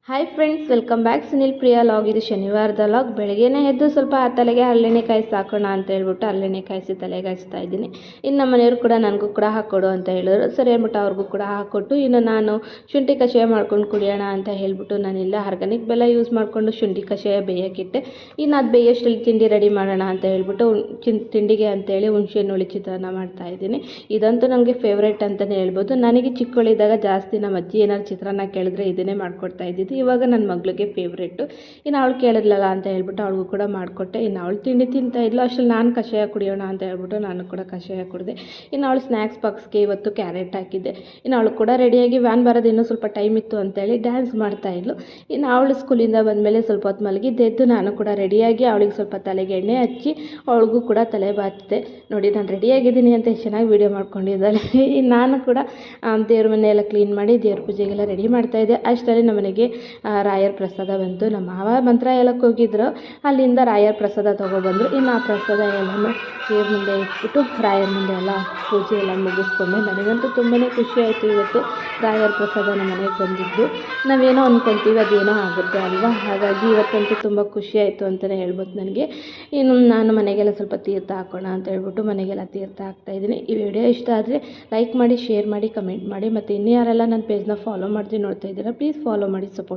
Hi friends, welcome back. Sunil Priya log. ಇದು ಶನಿವಾರದ log. ಬೆಳಗ್ಗೆನೇ ಎದ್ದು ಸ್ವಲ್ಪ ತಲೆಗೆ ಹರಳೆಣ್ಣೆ ಕಾಯಿಸಿ ಹಾಕೋಣ ಅಂತ ಹೇಳ್ಬಿಟ್ಟು ಹರಳೆಣ್ಣೆ ಕಾಯಿಸಿ ತಲೆಗೆ ಹಚ್ತಾ ಇದ್ದೀನಿ. ಇನ್ನು ನಮ್ಮ ಮನೆಯವರು ಕೂಡ ನನಗೂ ಕೂಡ ಹಾಕ್ಕೊಡು ಅಂತ ಹೇಳಿದ್ರು. ಸರಿ ಅಂದ್ಬಿಟ್ಟು ಅವ್ರಿಗೂ ಕೂಡ ಹಾಕ್ಕೊಟ್ಟು ಇನ್ನು ನಾನು ಶುಂಠಿ ಕಷಾಯ ಮಾಡ್ಕೊಂಡು ಕುಡಿಯೋಣ ಅಂತ ಹೇಳ್ಬಿಟ್ಟು ನಾನಿಲ್ಲ ಆರ್ಗಾನಿಕ್ ಬೆಲ್ಲ ಯೂಸ್ ಮಾಡಿಕೊಂಡು ಶುಂಠಿ ಕಷಾಯ ಬೇಯೋಕ್ಕಿಟ್ಟೆ. ಇನ್ನು ಅದು ಬೇಯೋಷ್ಟರಲ್ಲಿ ತಿಂಡಿ ರೆಡಿ ಮಾಡೋಣ ಅಂತ ಹೇಳ್ಬಿಟ್ಟು ತಿಂಡಿಗೆ ಅಂತೇಳಿ ಹುಣಸೆಹಣ್ಣು ಹುಳಿ ಚಿತ್ರಾನ್ನ ಮಾಡ್ತಾಯಿದ್ದೀನಿ. ಇದಂತೂ ನನಗೆ ಫೇವ್ರೇಟ್ ಅಂತಲೇ ಹೇಳ್ಬೋದು. ನನಗೆ ಚಿಕ್ಕವಳಿದ್ದಾಗ ಜಾಸ್ತಿ ನಮ್ಮ ಅಜ್ಜಿ ಏನಾದ್ರು ಚಿತ್ರಾನ್ನ ಕೇಳಿದ್ರೆ ಇದನ್ನೇ ಮಾಡ್ಕೊಡ್ತಾ ಇದ್ದಿದ್ದು. ಇವಾಗ ನನ್ನ ಮಗಳಿಗೆ ಫೇವ್ರೇಟು. ಇನ್ನು ಅವಳು ಕೇಳಿದ್ಲಲ್ಲ ಅಂತ ಹೇಳ್ಬಿಟ್ಟು ಅವಳಿಗೂ ಕೂಡ ಮಾಡಿಕೊಟ್ಟೆ. ಇನ್ನು ಅವಳು ತಿಂಡಿ ತಿಂತಾ ಇದ್ಲು, ಅಷ್ಟರಲ್ಲಿ ನಾನು ಕಷಾಯ ಕುಡಿಯೋಣ ಅಂತ ಹೇಳ್ಬಿಟ್ಟು ನಾನು ಕೂಡ ಕಷಾಯ ಕುಡಿದೆ. ಇನ್ನು ಅವಳು ಸ್ನ್ಯಾಕ್ಸ್ ಬಾಕ್ಸ್ಗೆ ಇವತ್ತು ಕ್ಯಾರೆಟ್ ಹಾಕಿದ್ದೆ. ಇನ್ನು ಅವಳು ಕೂಡ ರೆಡಿಯಾಗಿ ವ್ಯಾನ್ ಬರೋದು ಇನ್ನೂ ಸ್ವಲ್ಪ ಟೈಮ್ ಇತ್ತು ಅಂತೇಳಿ ಡ್ಯಾನ್ಸ್ ಮಾಡ್ತಾಯಿದ್ಲು. ಇನ್ನು ಅವಳು ಸ್ಕೂಲಿಂದ ಬಂದಮೇಲೆ ಸ್ವಲ್ಪ ಹೊತ್ತು ಮಲಗಿದ್ದೆದ್ದು ನಾನು ಕೂಡ ರೆಡಿಯಾಗಿ ಅವಳಿಗೆ ಸ್ವಲ್ಪ ತಲೆಗೆ ಎಣ್ಣೆ ಹಚ್ಚಿ ಅವಳಿಗೂ ಕೂಡ ತಲೆ ಬಾಚಿದೆ. ನೋಡಿ, ನಾನು ರೆಡಿಯಾಗಿದ್ದೀನಿ ಅಂತ ಎಷ್ಟು ಚೆನ್ನಾಗಿ ವೀಡಿಯೋ ಮಾಡ್ಕೊಂಡಿದ್ದಾಳೆ. ನಾನು ಕೂಡ ದೇವ್ರ ಮನೆಯೆಲ್ಲ ಕ್ಲೀನ್ ಮಾಡಿ ದೇವ್ರ ಪೂಜೆಗೆಲ್ಲ ರೆಡಿ ಮಾಡ್ತಾಯಿದ್ದೆ. ಅಷ್ಟರಲ್ಲಿ ನಮ್ಮ ಮನೆಗೆ ರಾಯರ ಪ್ರಸಾದ ಬಂತು. ನಮ್ಮ ಮಾವ ಮಂತ್ರಾಲಯಕ್ಕೆ ಹೋಗಿದ್ರು, ಅಲ್ಲಿಂದ ರಾಯರ ಪ್ರಸಾದ ತೊಗೊಬಂದರು. ಇನ್ನು ಆ ಪ್ರಸಾದ ಎಲ್ಲನೂ ದೇವ್ರ ಮುಂದೆ ಇಟ್ಬಿಟ್ಟು ರಾಯರ ಮುಂದೆ ಎಲ್ಲ ಪೂಜೆ ಎಲ್ಲ ಮುಗಿಸ್ಕೊಂಡೆ. ನನಗಂತೂ ತುಂಬಾ ಖುಷಿ ಆಯಿತು. ಇವತ್ತು ರಾಯರ ಪ್ರಸಾದ ನಮ್ಮ ಮನೆಗೆ ಬಂದಿದ್ದು. ನಾವೇನೋ ಅಂದ್ಕೊತೀವಿ ಅದೇನೋ ಆಗುತ್ತೆ ಅಲ್ವಾ, ಹಾಗಾಗಿ ಇವತ್ತಂತೂ ತುಂಬ ಖುಷಿ ಆಯಿತು ಅಂತಲೇ ಹೇಳ್ಬೋದು ನನಗೆ. ಇನ್ನು ನಾನು ಮನೆಗೆಲ್ಲ ಸ್ವಲ್ಪ ತೀರ್ಥ ಹಾಕೋಣ ಅಂತ ಹೇಳ್ಬಿಟ್ಟು ಮನೆಗೆಲ್ಲ ತೀರ್ಥ ಹಾಕ್ತಾಯಿದ್ದೀನಿ. ಈ ವಿಡಿಯೋ ಇಷ್ಟ ಆದರೆ ಲೈಕ್ ಮಾಡಿ, ಶೇರ್ ಮಾಡಿ, ಕಮೆಂಟ್ ಮಾಡಿ. ಮತ್ತು ಇನ್ನೂ ಯಾರೆಲ್ಲ ನನ್ನ ಪೇಜ್ನ ಫಾಲೋ ಮಾಡ್ತೀನಿ ನೋಡ್ತಾ ಇದ್ದೀರಾ, ಪ್ಲೀಸ್ ಫಾಲೋ ಮಾಡಿ, ಸಬ್ಸ್ಕ್ರೈಬ್